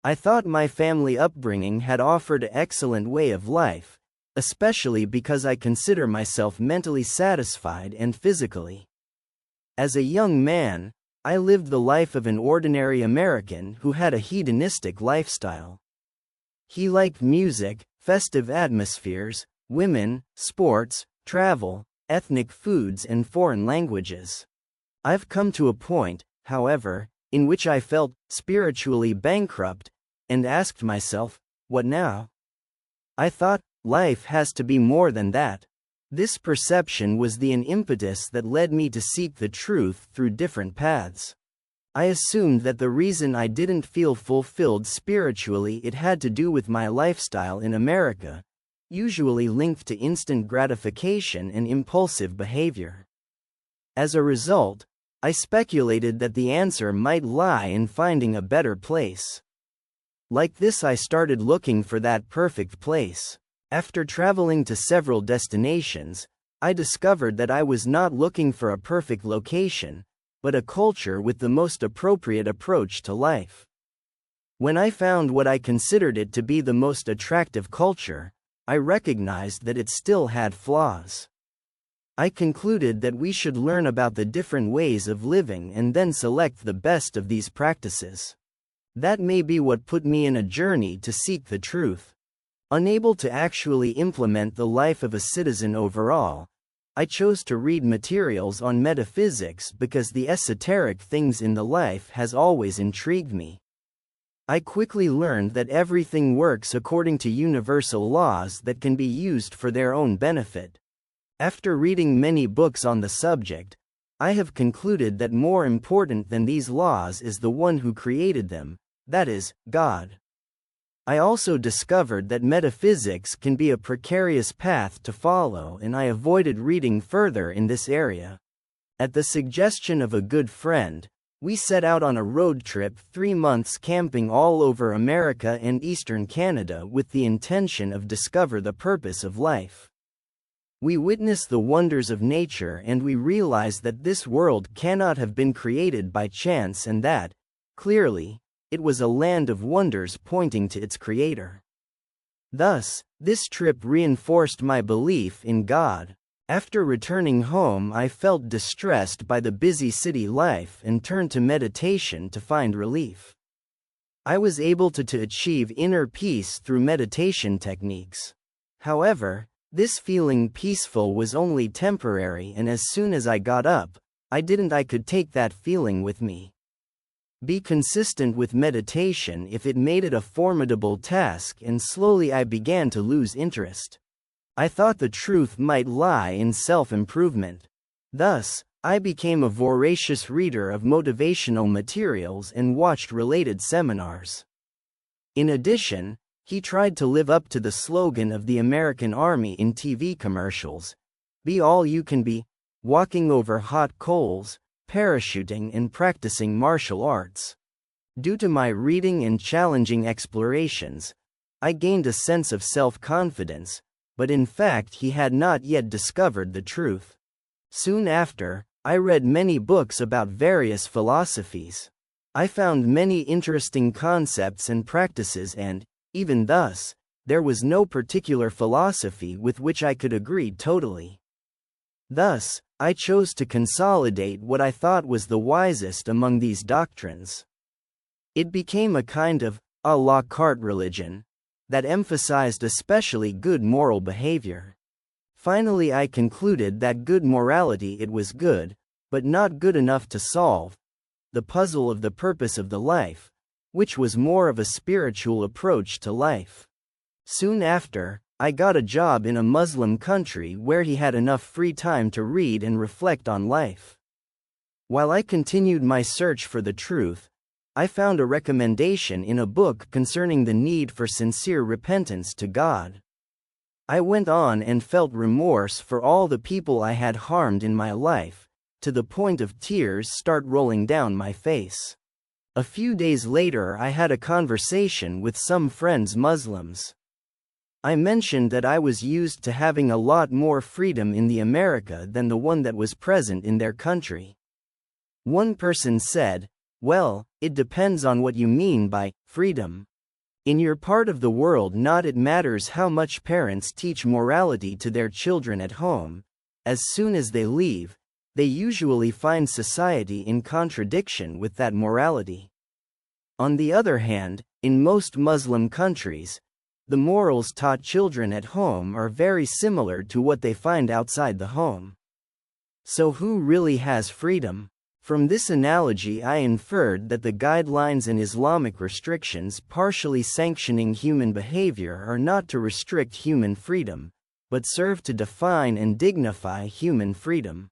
I thought my family upbringing had offered an excellent way of life, especially because I consider myself mentally satisfied and physically. As a young man, I lived the life of an ordinary American who had a hedonistic lifestyle. He liked music, festive atmospheres, women, sports, travel, ethnic foods, and foreign languages. I've come to a point, however, in which I felt spiritually bankrupt and asked myself, what now? I thought, life has to be more than that. This perception was the impetus that led me to seek the truth through different paths. I assumed that the reason I didn't feel fulfilled spiritually it had to do with my lifestyle in America, usually linked to instant gratification and impulsive behavior. As a result, I speculated that the answer might lie in finding a better place. Like this, I started looking for that perfect place. After traveling to several destinations, I discovered that I was not looking for a perfect location, but a culture with the most appropriate approach to life. When I found what I considered it to be the most attractive culture, I recognized that it still had flaws. I concluded that we should learn about the different ways of living and then select the best of these practices. That may be what put me in a journey to seek the truth. Unable to actually implement the life of a citizen overall, I chose to read materials on metaphysics because the esoteric things in the life has always intrigued me. I quickly learned that everything works according to universal laws that can be used for their own benefit. After reading many books on the subject, I have concluded that more important than these laws is the one who created them, that is, God. I also discovered that metaphysics can be a precarious path to follow, and I avoided reading further in this area. At the suggestion of a good friend, we set out on a road trip 3 months camping all over America and Eastern Canada with the intention of discover the purpose of life. We witnessed the wonders of nature and we realized that this world cannot have been created by chance and that, clearly, it was a land of wonders pointing to its creator. Thus, this trip reinforced my belief in God. After returning home, I felt distressed by the busy city life and turned to meditation to find relief. I was able to achieve inner peace through meditation techniques. However, this feeling peaceful was only temporary, and as soon as I got up, I could take that feeling with me. Be consistent with meditation if it made it a formidable task, and slowly I began to lose interest. I thought the truth might lie in self-improvement. Thus, I became a voracious reader of motivational materials and watched related seminars. In addition, he tried to live up to the slogan of the American Army in TV commercials, "Be all you can be," walking over hot coals, parachuting, and practicing martial arts. Due to my reading and challenging explorations, I gained a sense of self-confidence, but in fact he had not yet discovered the truth. Soon after, I read many books about various philosophies. I found many interesting concepts and practices, and, even thus, there was no particular philosophy with which I could agree totally. Thus, I chose to consolidate what I thought was the wisest among these doctrines. It became a kind of a la carte religion that emphasized especially good moral behavior. Finally, I concluded that good morality it was good, but not good enough to solve the puzzle of the purpose of the life, which was more of a spiritual approach to life. Soon after, I got a job in a Muslim country where he had enough free time to read and reflect on life. While I continued my search for the truth, I found a recommendation in a book concerning the need for sincere repentance to God. I went on and felt remorse for all the people I had harmed in my life, to the point of tears start rolling down my face. A few days later, I had a conversation with some friends Muslims. I mentioned that I was used to having a lot more freedom in the America than the one that was present in their country. One person said, "Well, it depends on what you mean by freedom. In your part of the world, not it matters how much parents teach morality to their children at home, as soon as they leave, they usually find society in contradiction with that morality. On the other hand, in most Muslim countries, the morals taught children at home are very similar to what they find outside the home. So who really has freedom? From this analogy, I inferred that the guidelines and Islamic restrictions partially sanctioning human behavior are not to restrict human freedom, but serve to define and dignify human freedom.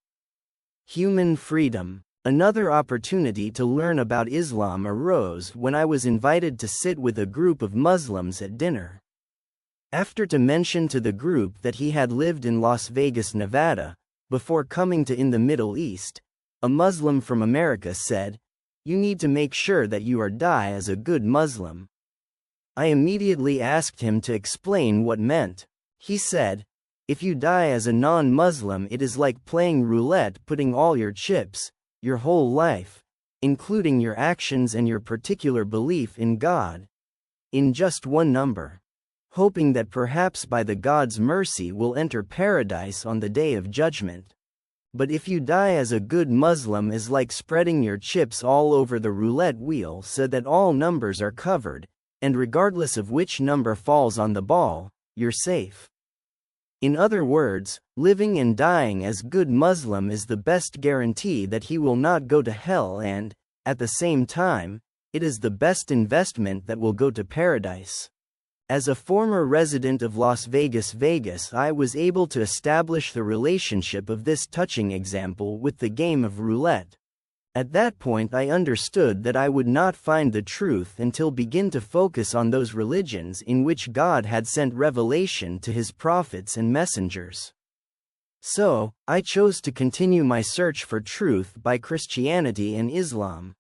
Human freedom. Another opportunity to learn about Islam arose when I was invited to sit with a group of Muslims at dinner. After to mention to the group that he had lived in Las Vegas, Nevada, before coming to in the Middle East, a Muslim from America said, "You need to make sure that you die as a good Muslim." I immediately asked him to explain what meant. He said, "If you die as a non-Muslim, it is like playing roulette, putting all your chips, your whole life, including your actions and your particular belief in God, in just one number, hoping that perhaps by the God's mercy will enter paradise on the day of judgment. But if you die as a good Muslim is like spreading your chips all over the roulette wheel so that all numbers are covered, and regardless of which number falls on the ball, you're safe." In other words, living and dying as good Muslim is the best guarantee that he will not go to hell, and, at the same time, it is the best investment that will go to paradise. As a former resident of Las Vegas, I was able to establish the relationship of this touching example with the game of roulette. At that point I understood that I would not find the truth until begin to focus on those religions in which God had sent revelation to his prophets and messengers. So, I chose to continue my search for truth by Christianity and Islam.